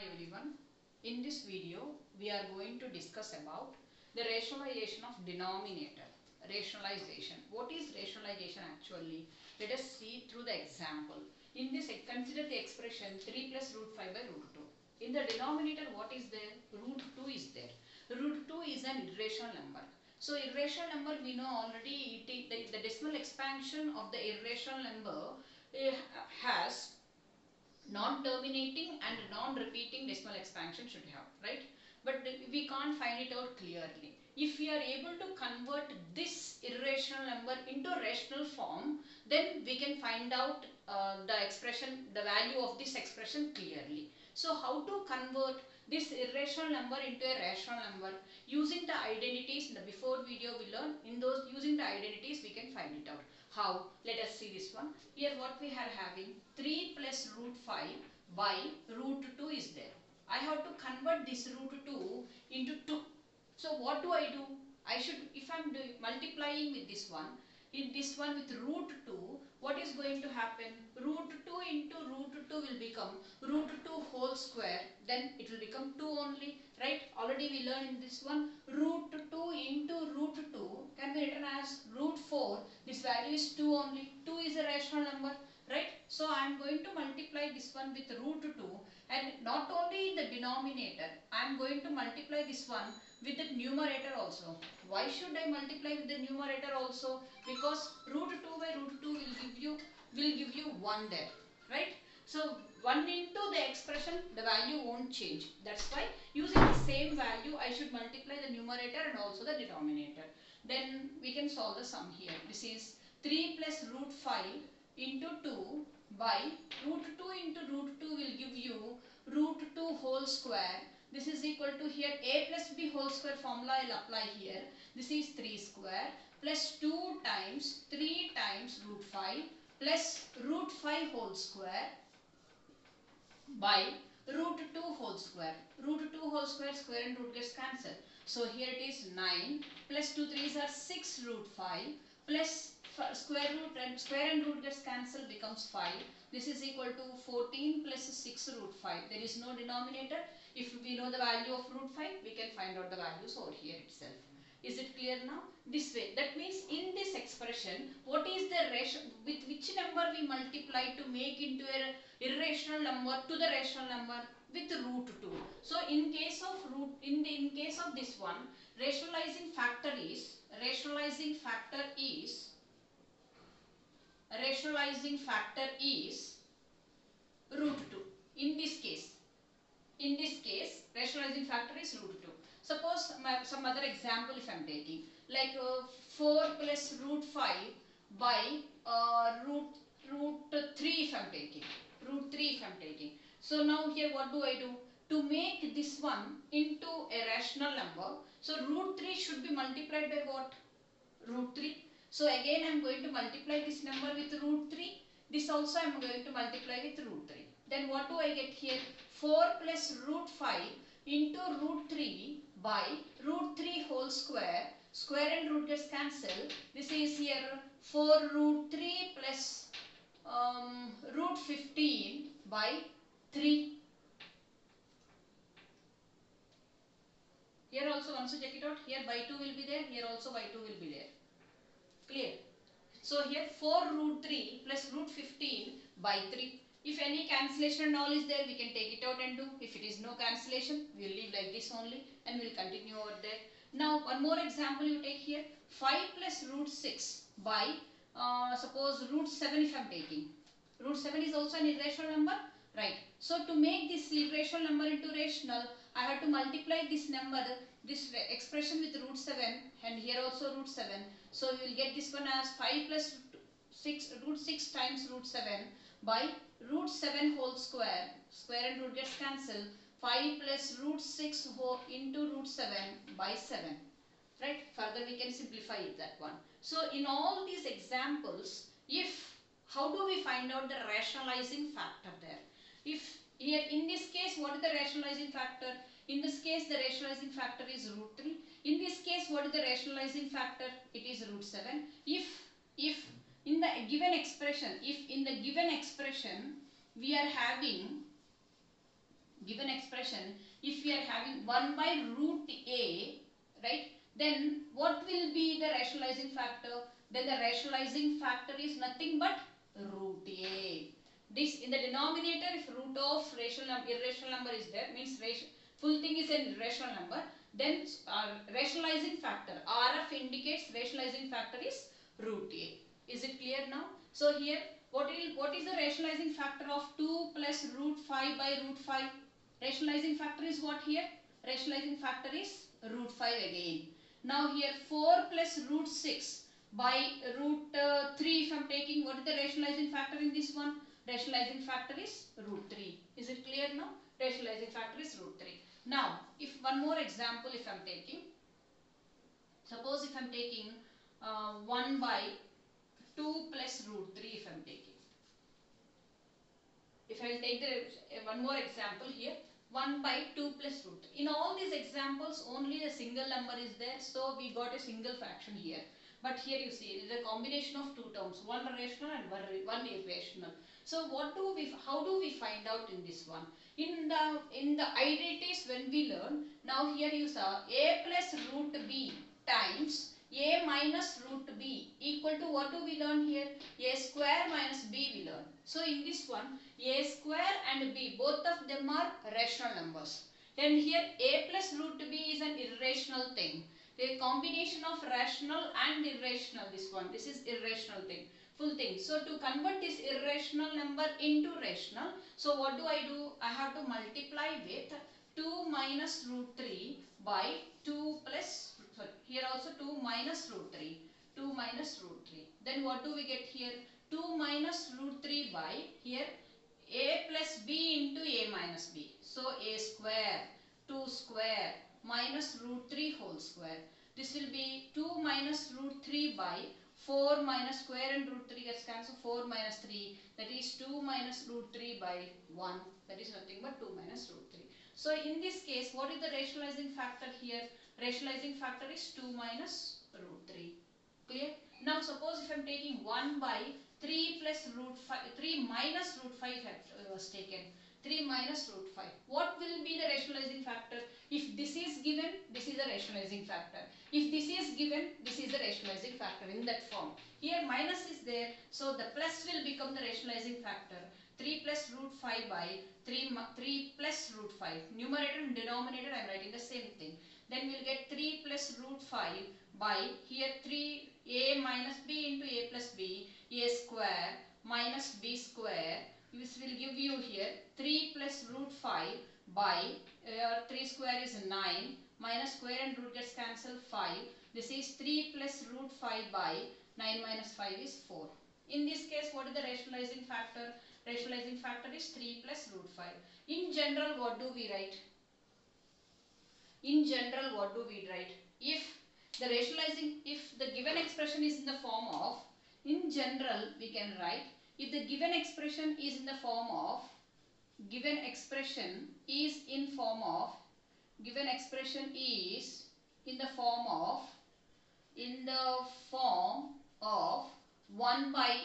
Hi everyone. In this video, we are going to discuss about the rationalization of denominator. Rationalization. What is rationalization actually? Let us see through the example. In this, consider the expression 3 plus root 5 by root 2. In the denominator, what is there? Root 2 is there. Root 2 is an irrational number. So, irrational number we know already the decimal expansion of the irrational number has non-terminating and non-repeating decimal expansion should have, right? But we can't find it out clearly. If we are able to convert this irrational number into rational form, then we can find out the value of this expression clearly. So how to convert this irrational number into a rational number? Using the identities in the before video we learned, in those using the identities we can find it out. How? Let us see this one. Here what we are having, 3 plus root 5 by root 2 is there. I have to convert this root 2 into 2. So what do? I should, if I am multiplying with this one, in this one with root 2, what is going to happen? Root 2 into root 2 will become root 2 whole square, then it will become 2 only, right? Already we learned in this one, root 2 into root 2 can be written as root 4. This value is 2 only. 2 is a rational number, right? So I am going to multiply this one with root 2, and not only the denominator, I am going to multiply this one with the numerator also. Why should I multiply with the numerator also? Because root 2 by root 2 will give you 1 there, right? So 1 into the expression, the value won't change. That's why using the same value I should multiply the numerator and also the denominator. Then we can solve the sum here. This is 3 plus root 5 into 2 by root 2 into root 2 will give you root 2 whole square. This is equal to here a plus b whole square formula I will apply here. This is 3 square plus 2 times 3 times root 5 plus root 5 whole square by root 2 whole square. Root 2 whole square, square and root gets cancelled. So here it is 9 plus 2 3s are 6 root 5 plus square and root gets cancelled, becomes 5. This is equal to 14 plus 6 root 5. There is no denominator. If we know the value of root 5, we can find out the values over here itself. Is it clear now? This way. That means in this expression, what is the ratio, with which number we multiply to make into an irrational number to the rational number? With root 2. So in case of this one, rationalizing factor is root 2. In this case, rationalizing factor is root 2. Suppose some other example if I am taking, like 4 plus root 5 by root 3 if I am taking. So now here what do? To make this one into a rational number, so root 3 should be multiplied by what? Root 3. So again I am going to multiply this number with root 3. This also I am going to multiply with root 3. Then what do I get here? 4 plus root 5 into root 3 by root 3 whole square. Square and root gets cancelled. This is here 4 root 3 plus root 15 by 3. Here also once you check it out, here by 2 will be there, here also by 2 will be there. Clear? So here 4 root 3 plus root 15 by 3. If any cancellation and all is there, we can take it out and do. If it is no cancellation, we will leave like this only and we will continue over there. Now one more example you take here. 5 plus root 6 by suppose root 7 if I am taking. Root 7 is also an irrational number, right? So to make this irrational number into rational, I have to multiply this number, this expression with root 7 and here also root 7. So we will get this one as 5 plus root 6 times root 7 by root 7 whole square. Square and root gets cancelled. 5 plus root 6 into root 7 by 7. Right? Further we can simplify it, that one. So in all these examples, how do we find out the rationalizing factor there? If here in this case, what is the rationalizing factor? In this case, the rationalizing factor is root 3. In this case, what is the rationalizing factor? It is root 7. If in the given expression, we are having given expression, if we are having 1 by root a, right, then what will be the rationalizing factor? Then the rationalizing factor is nothing but root a. This in the denominator, if root of irrational number is there, means full thing is an irrational number, then rationalizing factor RF indicates rationalizing factor is root a. Is it clear now? So here what is the rationalizing factor of 2 plus root 5 by root 5? Rationalizing factor is what here? Rationalizing factor is root 5 again. Now here 4 plus root 6 by root 3, if I am taking, what is the rationalizing factor in this one? Rationalizing factor is root 3. Is it clear now? Rationalizing factor is root 3. Now, if one more example if I am taking, suppose if I am taking 1 by 2 plus root 3 if I am taking. If I will take one more example here, 1 by 2 plus root. In all these examples, only a single number is there, so we got a single fraction here. But here you see, it is a combination of two terms, one rational and one irrational. So how do we find out in this one? In the identities when we learn, now here you saw a plus root b times a minus root b equal to, what do we learn here? A square minus b we learn. So in this one, a square and b, both of them are rational numbers. Then here a plus root b is an irrational thing. The combination of rational and irrational, this is irrational thing, full thing. So to convert this irrational number into rational, so what do? I have to multiply with 2 minus root 3 by 2 plus, sorry, here also 2 minus root 3, 2 minus root 3. Then what do we get here? 2 minus root 3 by, here a plus b into a minus b. So a square, 2 square minus root 3 whole square. This will be 2 minus root 3 by 4 minus square and root 3 gets cancelled, 4 minus 3, that is 2 minus root 3 by 1, that is nothing but 2 minus root 3. So in this case, what is the rationalizing factor here? Rationalizing factor is 2 minus root 3. Clear? Now suppose if I am taking 1 by 3 plus root 5, 3 minus root 5 was taken. 3 minus root 5. What will be the rationalizing factor? If this is given, this is the rationalizing factor. If this is given, this is the rationalizing factor in that form. Here minus is there, so the plus will become the rationalizing factor. 3 plus root 5 by 3 plus root 5. Numerator and denominator I am writing the same thing. Then we will get 3 plus root 5 by, here 3a minus b into a plus b, a square minus b square. This will give you here 3 plus root 5 by 3 square is 9 minus square and root gets cancelled 5. This is 3 plus root 5 by 9 minus 5 is 4. In this case, what is the rationalizing factor? Rationalizing factor is 3 plus root 5. In general, what do we write? In general, what do we write? If the given expression is in the form of, in general, we can write, if the given expression is in the form of, given expression is in form of 1 by,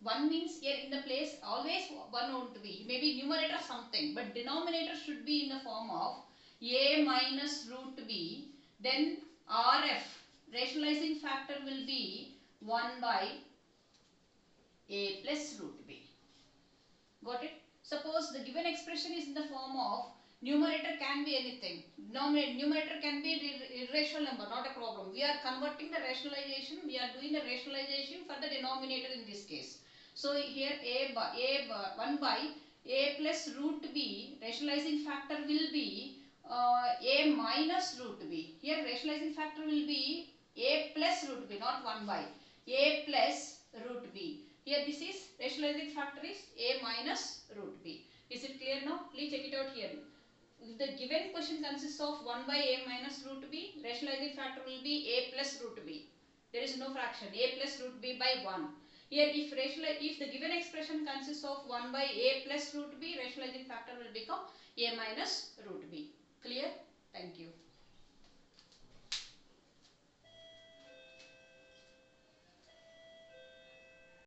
1 means here in the place always 1 won't be, maybe numerator something, but denominator should be in the form of a minus root b, then RF, rationalizing factor will be 1 by a plus root b. Got it? Suppose the given expression is in the form of, numerator can be anything. Numerator can be irrational number, not a problem. We are converting the rationalization, we are doing the rationalization for the denominator in this case. So here 1 by a plus root b, rationalizing factor will be a minus root b. Here rationalizing factor will be a plus root b, not 1 by, a plus root b. Here this is rationalizing factor is a minus root b. Is it clear now? Please check it out here. If the given question consists of 1 by a minus root b, rationalizing factor will be a plus root b. There is no fraction, a plus root b by 1. Here if the given expression consists of 1 by a plus root b, rationalizing factor will become a minus root b. Clear? Thank you.